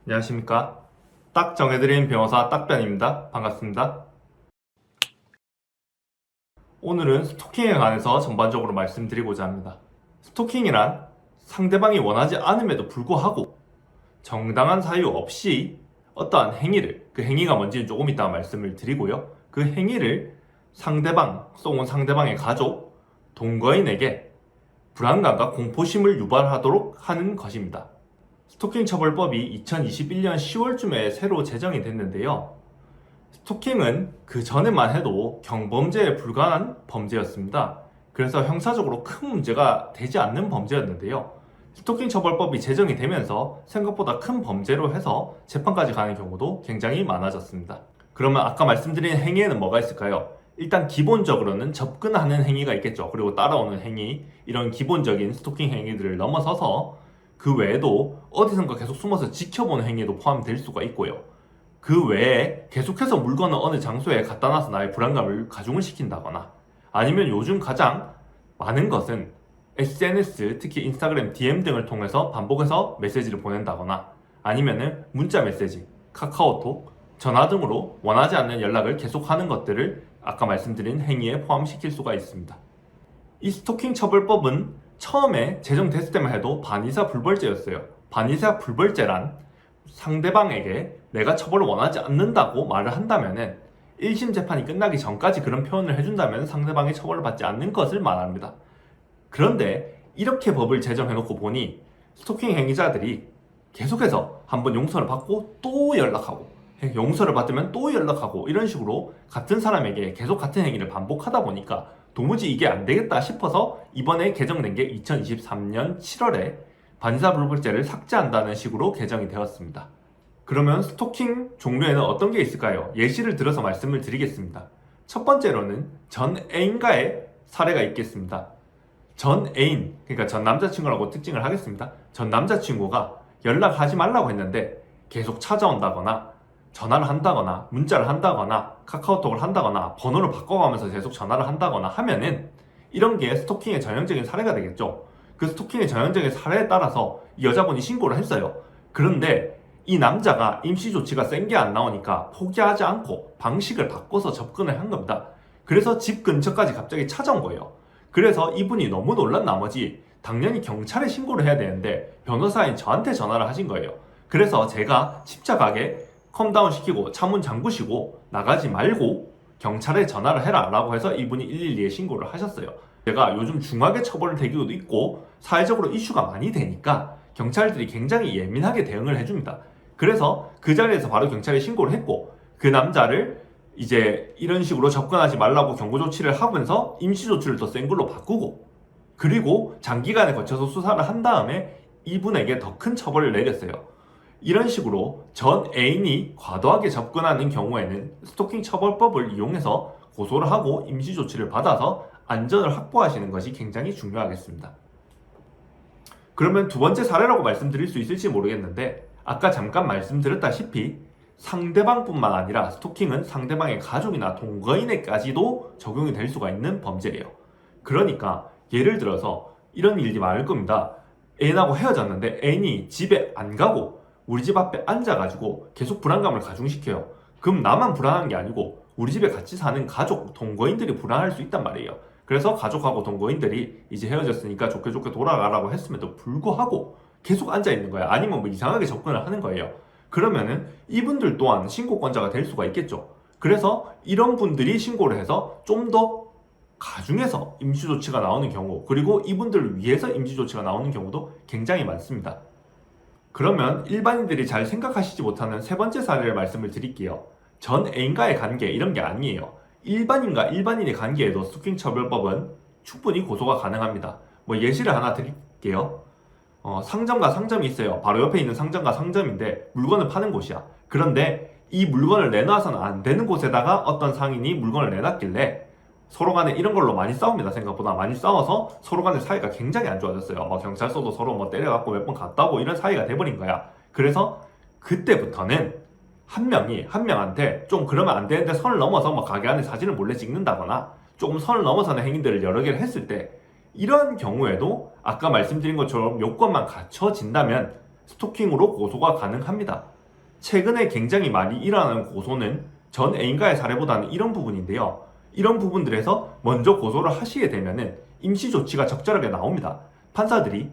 안녕하십니까. 딱 정해드린 변호사 딱변입니다. 반갑습니다. 오늘은 스토킹에 관해서 전반적으로 말씀드리고자 합니다. 스토킹이란 상대방이 원하지 않음에도 불구하고 정당한 사유 없이 어떠한 행위를, 그 행위가 뭔지는 조금 이따가 말씀을 드리고요. 그 행위를 상대방, 혹은 상대방의 가족, 동거인에게 불안감과 공포심을 유발하도록 하는 것입니다. 스토킹 처벌법이 2021년 10월쯤에 새로 제정이 됐는데요. 스토킹은 그 전에만 해도 경범죄에 불과한 범죄였습니다. 그래서 형사적으로 큰 문제가 되지 않는 범죄였는데요. 스토킹 처벌법이 제정이 되면서 생각보다 큰 범죄로 해서 재판까지 가는 경우도 굉장히 많아졌습니다. 그러면 아까 말씀드린 행위에는 뭐가 있을까요? 일단 기본적으로는 접근하는 행위가 있겠죠. 그리고 따라오는 행위, 이런 기본적인 스토킹 행위들을 넘어서서 그 외에도 어디선가 계속 숨어서 지켜보는 행위도 포함될 수가 있고요. 그 외에 계속해서 물건을 어느 장소에 갖다 놔서 나의 불안감을 가중을 시킨다거나, 아니면 요즘 가장 많은 것은 SNS, 특히 인스타그램 DM 등을 통해서 반복해서 메시지를 보낸다거나, 아니면은 문자 메시지, 카카오톡, 전화 등으로 원하지 않는 연락을 계속하는 것들을 아까 말씀드린 행위에 포함시킬 수가 있습니다. 이 스토킹 처벌법은 처음에 제정됐을 때만 해도 반의사 불벌죄였어요. 반의사 불벌죄란 상대방에게 내가 처벌을 원하지 않는다고 말을 한다면은 1심 재판이 끝나기 전까지 그런 표현을 해준다면 상대방이 처벌을 받지 않는 것을 말합니다. 그런데 이렇게 법을 제정해놓고 보니 스토킹 행위자들이 계속해서 한번 용서를 받고 또 연락하고, 용서를 받으면 또 연락하고, 이런 식으로 같은 사람에게 계속 같은 행위를 반복하다 보니까 도무지 이게 안 되겠다 싶어서 이번에 개정된 게 2023년 7월에 반의사불벌죄를 삭제한다는 식으로 개정이 되었습니다. 그러면 스토킹 종류에는 어떤 게 있을까요? 예시를 들어서 말씀을 드리겠습니다. 첫 번째로는 전 애인과의 사례가 있겠습니다. 전 애인, 그러니까 전 남자친구라고 특징을 하겠습니다. 전 남자친구가 연락하지 말라고 했는데 계속 찾아온다거나, 전화를 한다거나, 문자를 한다거나, 카카오톡을 한다거나, 번호를 바꿔가면서 계속 전화를 한다거나 하면은 이런 게 스토킹의 전형적인 사례가 되겠죠. 그 스토킹의 전형적인 사례에 따라서 이 여자분이 신고를 했어요. 그런데 이 남자가 임시 조치가 센 게 안 나오니까 포기하지 않고 방식을 바꿔서 접근을 한 겁니다. 그래서 집 근처까지 갑자기 찾아온 거예요. 그래서 이분이 너무 놀란 나머지 당연히 경찰에 신고를 해야 되는데 변호사인 저한테 전화를 하신 거예요. 그래서 제가 침착하게 컴다운 시키고 차문 잠그시고 나가지 말고 경찰에 전화를 해라 라고 해서 이분이 112에 신고를 하셨어요. 제가 요즘 중하게 처벌을 대기도 있고 사회적으로 이슈가 많이 되니까 경찰들이 굉장히 예민하게 대응을 해줍니다. 그래서 그 자리에서 바로 경찰에 신고를 했고, 그 남자를 이제 이런 식으로 접근하지 말라고 경고 조치를 하면서 임시 조치를 더 센 걸로 바꾸고, 그리고 장기간에 거쳐서 수사를 한 다음에 이분에게 더 큰 처벌을 내렸어요. 이런 식으로 전 애인이 과도하게 접근하는 경우에는 스토킹 처벌법을 이용해서 고소를 하고 임시 조치를 받아서 안전을 확보하시는 것이 굉장히 중요하겠습니다. 그러면 두 번째 사례라고 말씀드릴 수 있을지 모르겠는데, 아까 잠깐 말씀드렸다시피 상대방뿐만 아니라 스토킹은 상대방의 가족이나 동거인에까지도 적용이 될 수가 있는 범죄예요. 그러니까 예를 들어서 이런 일이 많을 겁니다. 애인하고 헤어졌는데 애인이 집에 안 가고 우리 집 앞에 앉아가지고 계속 불안감을 가중시켜요. 그럼 나만 불안한 게 아니고 우리 집에 같이 사는 가족, 동거인들이 불안할 수 있단 말이에요. 그래서 가족하고 동거인들이 이제 헤어졌으니까 좋게 좋게 돌아가라고 했음에도 불구하고 계속 앉아있는 거야. 아니면 뭐 이상하게 접근을 하는 거예요. 그러면은 이분들 또한 신고권자가 될 수가 있겠죠. 그래서 이런 분들이 신고를 해서 좀 더 가중해서 임시조치가 나오는 경우, 그리고 이분들을 위해서 임시조치가 나오는 경우도 굉장히 많습니다. 그러면 일반인들이 잘 생각하시지 못하는 세 번째 사례를 말씀을 드릴게요. 전 애인과의 관계, 이런 게 아니에요. 일반인과 일반인의 관계에도 스토킹 처벌법은 충분히 고소가 가능합니다. 뭐 예시를 하나 드릴게요. 상점과 상점이 있어요. 바로 옆에 있는 상점과 상점인데 물건을 파는 곳이야. 그런데 이 물건을 내놔서는 안 되는 곳에다가 어떤 상인이 물건을 내놨길래 서로 간에 이런 걸로 많이 싸웁니다. 생각보다 많이 싸워서 서로 간에 사이가 굉장히 안 좋아졌어요. 경찰서도 서로 때려갖고 몇 번 갔다 오고 이런 사이가 돼버린 거야. 그래서 그때부터는 한 명이 한 명한테 좀 그러면 안 되는데 선을 넘어서 가게 안에 사진을 몰래 찍는다거나 조금 선을 넘어서는 행위들을 여러 개를 했을 때, 이런 경우에도 아까 말씀드린 것처럼 요건만 갖춰진다면 스토킹으로 고소가 가능합니다. 최근에 굉장히 많이 일어나는 고소는 전 애인과의 사례보다는 이런 부분인데요. 이런 부분들에서 먼저 고소를 하시게 되면은 임시 조치가 적절하게 나옵니다. 판사들이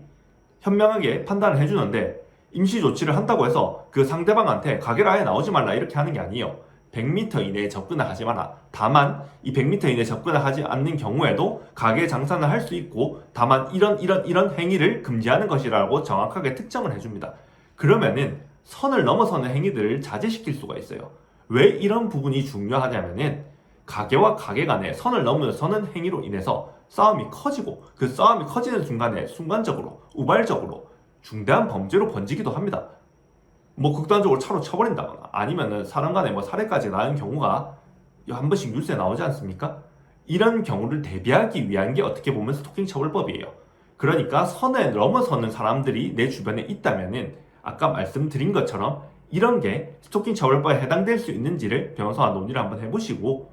현명하게 판단을 해주는데 임시 조치를 한다고 해서 그 상대방한테 가게를 아예 나오지 말라 이렇게 하는 게 아니에요. 100m 이내에 접근을 하지 마라. 다만 이 100m 이내에 접근을 하지 않는 경우에도 가게 장사는 할 수 있고 다만 이런 행위를 금지하는 것이라고 정확하게 특정을 해줍니다. 그러면은 선을 넘어서는 행위들을 자제시킬 수가 있어요. 왜 이런 부분이 중요하냐면은 가게와 가게 간에 선을 넘어서는 행위로 인해서 싸움이 커지고 그 싸움이 커지는 순간에 순간적으로 우발적으로 중대한 범죄로 번지기도 합니다. 뭐 극단적으로 차로 쳐버린다거나 아니면은 사람 간에 뭐 살해까지 나는 경우가 한 번씩 뉴스에 나오지 않습니까? 이런 경우를 대비하기 위한 게 어떻게 보면 스토킹 처벌법이에요. 그러니까 선에 넘어서는 사람들이 내 주변에 있다면은 아까 말씀드린 것처럼 이런 게 스토킹 처벌법에 해당될 수 있는지를 변호사와 논의를 한번 해보시고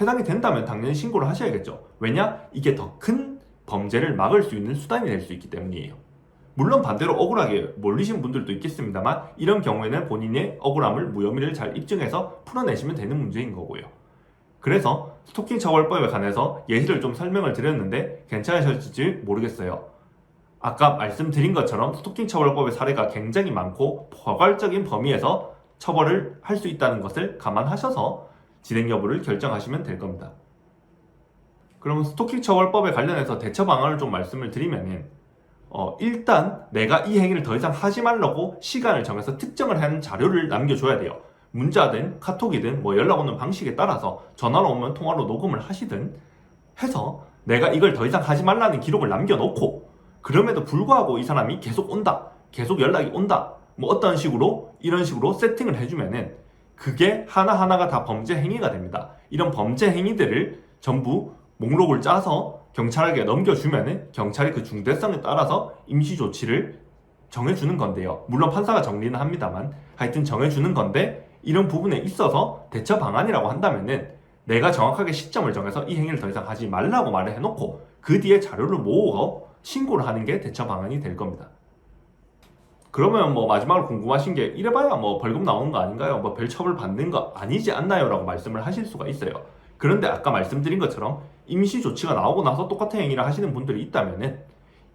해당이 된다면 당연히 신고를 하셔야겠죠. 왜냐? 이게 더 큰 범죄를 막을 수 있는 수단이 될 수 있기 때문이에요. 물론 반대로 억울하게 몰리신 분들도 있겠습니다만 이런 경우에는 본인의 억울함을 무혐의를 잘 입증해서 풀어내시면 되는 문제인 거고요. 그래서 스토킹 처벌법에 관해서 예시를 좀 설명을 드렸는데 괜찮으실지 모르겠어요. 아까 말씀드린 것처럼 스토킹 처벌법의 사례가 굉장히 많고 포괄적인 범위에서 처벌을 할 수 있다는 것을 감안하셔서 진행 여부를 결정하시면 될 겁니다. 그러면 스토킹 처벌법에 관련해서 대처 방안을 좀 말씀을 드리면은 일단 내가 이 행위를 더 이상 하지 말라고 시간을 정해서 특정을 하는 자료를 남겨줘야 돼요. 문자든 카톡이든 뭐 연락 오는 방식에 따라서 전화로 오면 통화로 녹음을 하시든 해서 내가 이걸 더 이상 하지 말라는 기록을 남겨놓고 그럼에도 불구하고 이 사람이 계속 온다, 계속 연락이 온다, 뭐 어떤 식으로 이런 식으로 세팅을 해주면은 그게 하나하나가 다 범죄 행위가 됩니다. 이런 범죄 행위들을 전부 목록을 짜서 경찰에게 넘겨주면은 경찰이 그 중대성에 따라서 임시 조치를 정해주는 건데요. 물론 판사가 정리는 합니다만 하여튼 정해주는 건데 이런 부분에 있어서 대처 방안이라고 한다면은 내가 정확하게 시점을 정해서 이 행위를 더 이상 하지 말라고 말을 해놓고 그 뒤에 자료를 모으고 신고를 하는 게 대처 방안이 될 겁니다. 그러면 뭐 마지막으로 궁금하신 게 이래봐야 뭐 벌금 나오는 거 아닌가요? 뭐 별 처벌 받는 거 아니지 않나요? 라고 말씀을 하실 수가 있어요. 그런데 아까 말씀드린 것처럼 임시 조치가 나오고 나서 똑같은 행위를 하시는 분들이 있다면은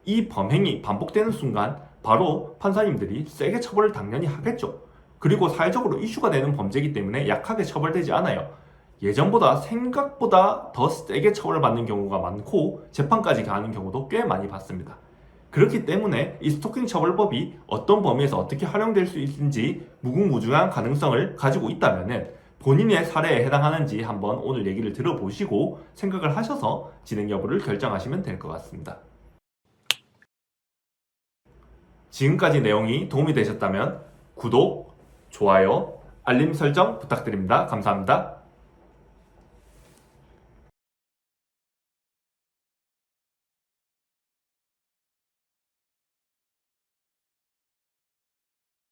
이 범행이 반복되는 순간 바로 판사님들이 세게 처벌을 당연히 하겠죠. 그리고 사회적으로 이슈가 되는 범죄이기 때문에 약하게 처벌되지 않아요. 예전보다 생각보다 더 세게 처벌받는 경우가 많고 재판까지 가는 경우도 꽤 많이 봤습니다. 그렇기 때문에 이 스토킹 처벌법이 어떤 범위에서 어떻게 활용될 수 있는지 무궁무진한 가능성을 가지고 있다면은 본인의 사례에 해당하는지 한번 오늘 얘기를 들어보시고 생각을 하셔서 진행 여부를 결정하시면 될 것 같습니다. 지금까지 내용이 도움이 되셨다면 구독, 좋아요, 알림 설정 부탁드립니다. 감사합니다.